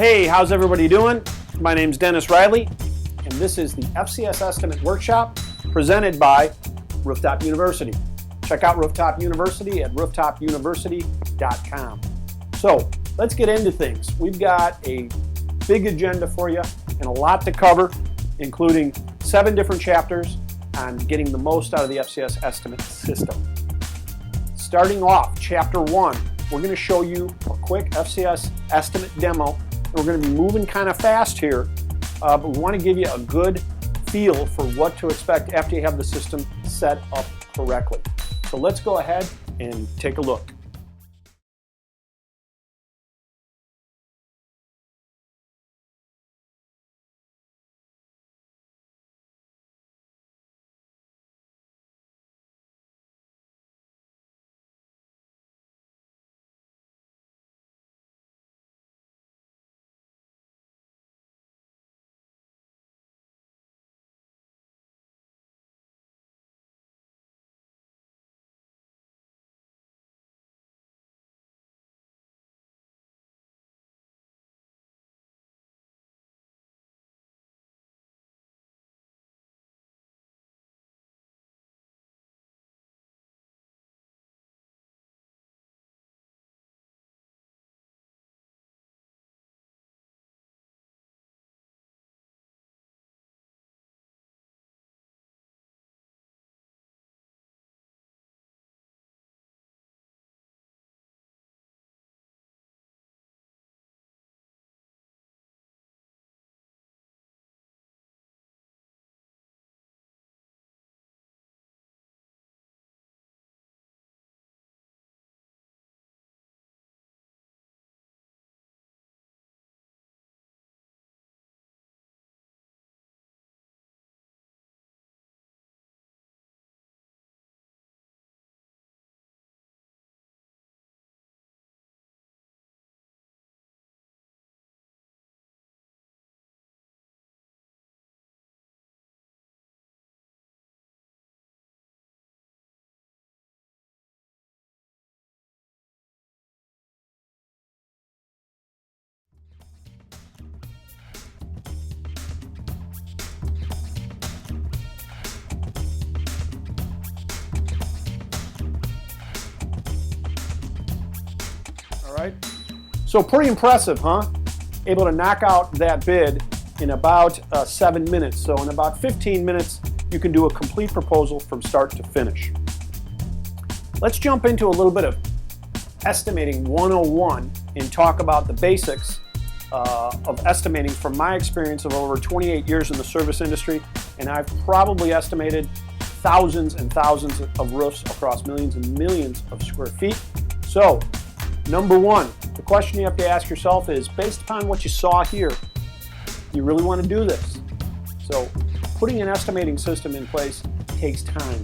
Hey, how's everybody doing? My name's Dennis Riley, and this is the FCS Estimate Workshop presented by Rooftop University. Check out Rooftop University at rooftopuniversity.com. So let's get into things. We've got a big agenda for you and a lot to cover, including 7 different chapters on getting the most out of the FCS Estimate system. Starting off, Chapter 1, we're going to show you a quick FCS Estimate demo. We're going to be moving kind of fast here, but we want to give you a good feel for what to expect after you have the system set up correctly. So let's go ahead and take a look. All right, so pretty impressive, huh? Able to knock out that bid in about 7 minutes. So in about 15 minutes, you can do a complete proposal from start to finish. Let's jump into a little bit of estimating 101 and talk about the basics of estimating from my experience of over 28 years in the service industry, and I've probably estimated thousands and thousands of roofs across millions and millions of square feet. So, number one, the question you have to ask yourself is, based upon what you saw here, do you really want to do this? So, putting an estimating system in place takes time.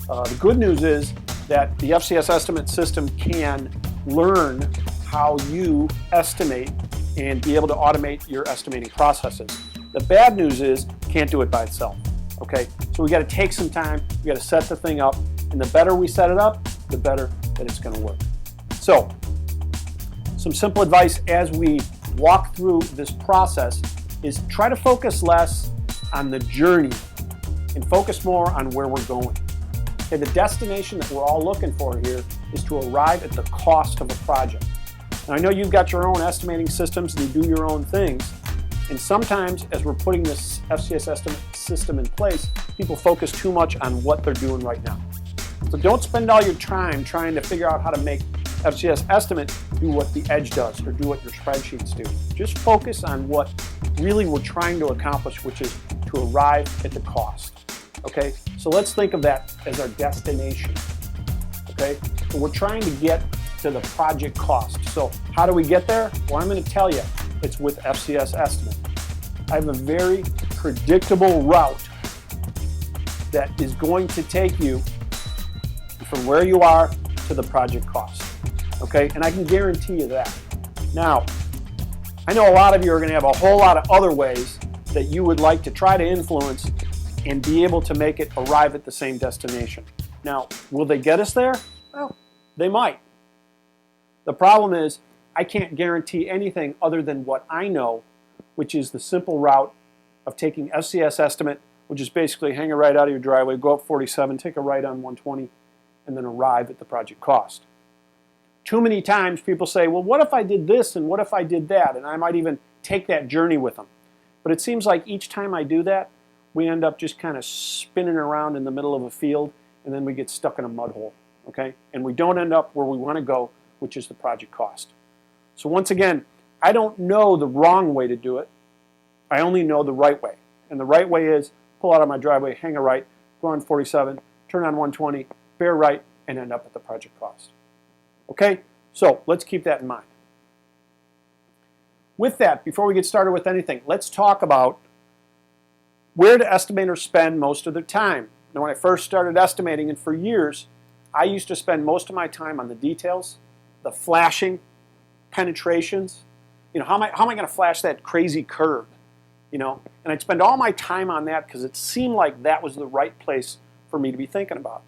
The good news is that the FCS Estimate system can learn how you estimate and be able to automate your estimating processes. The bad news is it can't do it by itself. Okay, so we got to take some time, we got to set the thing up, and the better we set it up, the better that it's going to work. So, some simple advice as we walk through this process is try to focus less on the journey and focus more on where we're going. Okay, the destination that we're all looking for here is to arrive at the cost of a project. Now, I know you've got your own estimating systems and you do your own things, and sometimes as we're putting this FCS Estimate system in place, people focus too much on what they're doing right now. So don't spend all your time trying to figure out how to make FCS Estimate do what the Edge does or do what your spreadsheets do. Just focus on what really we're trying to accomplish, which is to arrive at the cost. Okay, so let's think of that as our destination. Okay, so we're trying to get to the project cost. So how do we get there? Well, I'm going to tell you, it's with FCS Estimate. I have a very predictable route that is going to take you from where you are to the project cost. Okay, and I can guarantee you that. Now, I know a lot of you are going to have a whole lot of other ways that you would like to try to influence and be able to make it arrive at the same destination. Now, will they get us there? Well, they might. The problem is, I can't guarantee anything other than what I know, which is the simple route of taking FCS estimate, which is basically hang a right out of your driveway, go up 47, take a right on 120, and then arrive at the project cost. Too many times people say, well, what if I did this and what if I did that? And I might even take that journey with them. But it seems like each time I do that, we end up just kind of spinning around in the middle of a field, and then we get stuck in a mud hole, okay? And we don't end up where we want to go, which is the project cost. So once again, I don't know the wrong way to do it. I only know the right way. And the right way is pull out of my driveway, hang a right, go on 47, turn on 120, bear right, and end up at the project cost. Okay? So let's keep that in mind. With that, before we get started with anything, let's talk about where do estimators spend most of their time. Now, when I first started estimating, and for years, I used to spend most of my time on the details, the flashing, penetrations. You know, how am I going to flash that crazy curve? You know, and I'd spend all my time on that because it seemed like that was the right place for me to be thinking about.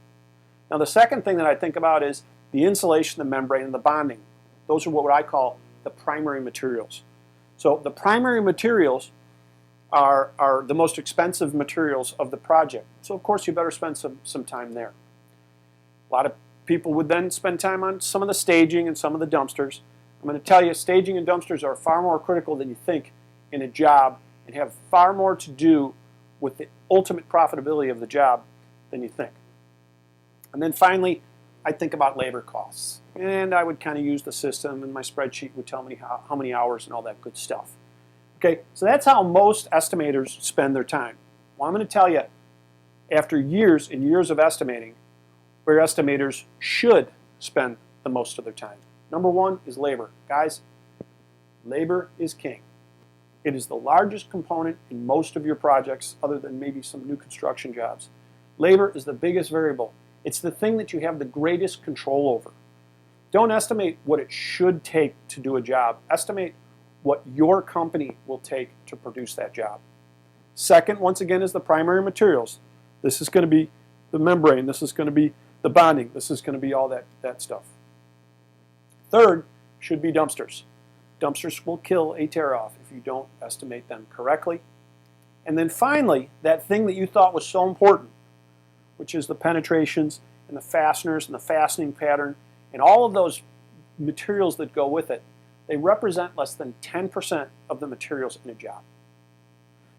Now, the second thing that I think about is the insulation, the membrane, and the bonding. Those are what I call the primary materials. So the primary materials are the most expensive materials of the project. So of course you better spend some time there. A lot of people would then spend time on some of the staging and some of the dumpsters. I'm going to tell you, staging and dumpsters are far more critical than you think in a job and have far more to do with the ultimate profitability of the job than you think. And then finally, I think about labor costs. And I would kind of use the system, and my spreadsheet would tell me how many hours and all that good stuff. Okay, so that's how most estimators spend their time. Well, I'm going to tell you, after years and years of estimating, where estimators should spend the most of their time. Number one is labor. Guys, labor is king. It is the largest component in most of your projects, other than maybe some new construction jobs. Labor is the biggest variable. It's the thing that you have the greatest control over. Don't estimate what it should take to do a job. Estimate what your company will take to produce that job. Second, once again, is the primary materials. This is going to be the membrane. This is going to be the bonding. This is going to be all that stuff. Third should be dumpsters. Dumpsters will kill a tear-off if you don't estimate them correctly. And then finally, that thing that you thought was so important, which is the penetrations and the fasteners and the fastening pattern and all of those materials that go with it, they represent less than 10% of the materials in a job.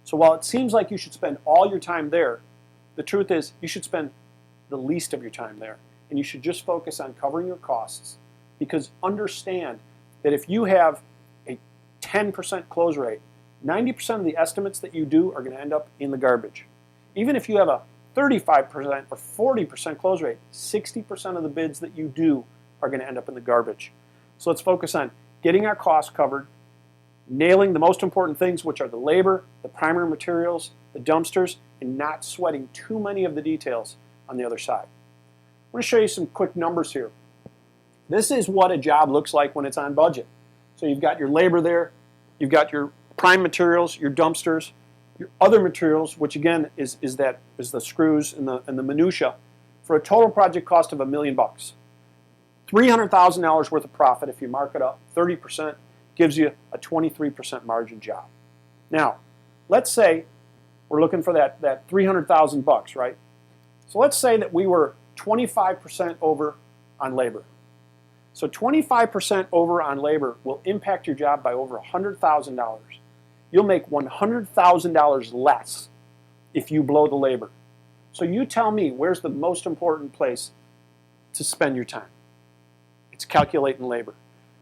So while it seems like you should spend all your time there, the truth is you should spend the least of your time there. And you should just focus on covering your costs, because understand that if you have a 10% close rate, 90% of the estimates that you do are going to end up in the garbage. Even if you have a 35% or 40% close rate, 60% of the bids that you do are going to end up in the garbage. So let's focus on getting our costs covered, nailing the most important things, which are the labor, the primary materials, the dumpsters, and not sweating too many of the details on the other side. I'm going to show you some quick numbers here. This is what a job looks like when it's on budget. So you've got your labor there, you've got your prime materials, your dumpsters, your other materials, which again is the screws and the minutia, for a total project cost of $1 million. $300,000 worth of profit if you mark it up. 30% gives you a 23% margin job. Now, let's say we're looking for that $300,000, right? So let's say that we were 25% over on labor. So 25% over on labor will impact your job by over $100,000. You'll make $100,000 less if you blow the labor. So you tell me, where's the most important place to spend your time? It's calculating labor.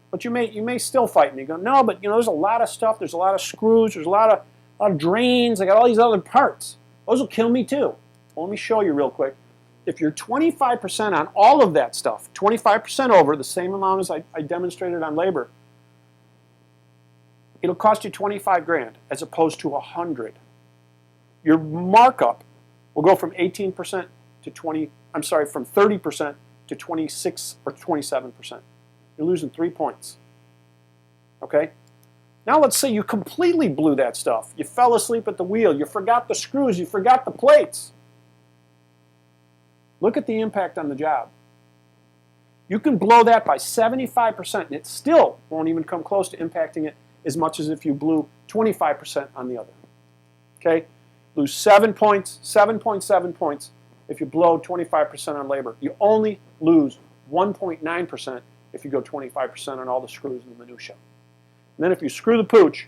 But you may still fight me. You go, no, but there's a lot of stuff. There's a lot of screws. There's a lot of drains. I got all these other parts. Those will kill me too. Well, let me show you real quick. If you're 25% on all of that stuff, 25% over, the same amount as I demonstrated on labor, it'll cost you 25 grand as opposed to 100. Your markup will go from 18% to from 30% to 26 or 27%. You're losing 3 points. Okay? Now let's say you completely blew that stuff. You fell asleep at the wheel. You forgot the screws. You forgot the plates. Look at the impact on the job. You can blow that by 75%, and it still won't even come close to impacting it as much as if you blew 25% on the other. Okay? Lose 7 points, 7.7 points if you blow 25% on labor. You only lose 1.9% if you go 25% on all the screws and the minutia. And then if you screw the pooch,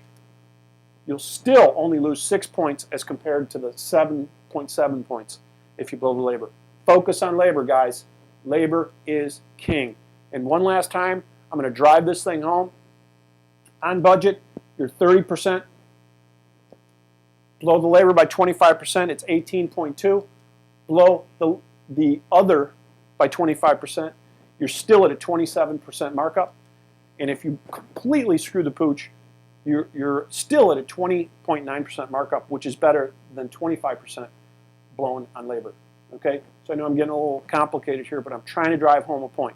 you'll still only lose 6 points as compared to the 7.7 points if you blow the labor. Focus on labor, guys. Labor is king. And one last time, I'm going to drive this thing home. On budget, you're 30%. Blow the labor by 25%, it's 18.2. Blow the other by 25%, you're still at a 27% markup. And if you completely screw the pooch, you're still at a 20.9% markup, which is better than 25% blown on labor. Okay? So I know I'm getting a little complicated here, but I'm trying to drive home a point.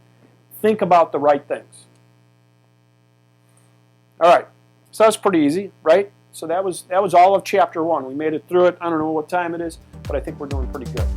Think about the right things. All right. So that's pretty easy, right? So that was all of chapter 1. We made it through it. I don't know what time it is, but I think we're doing pretty good.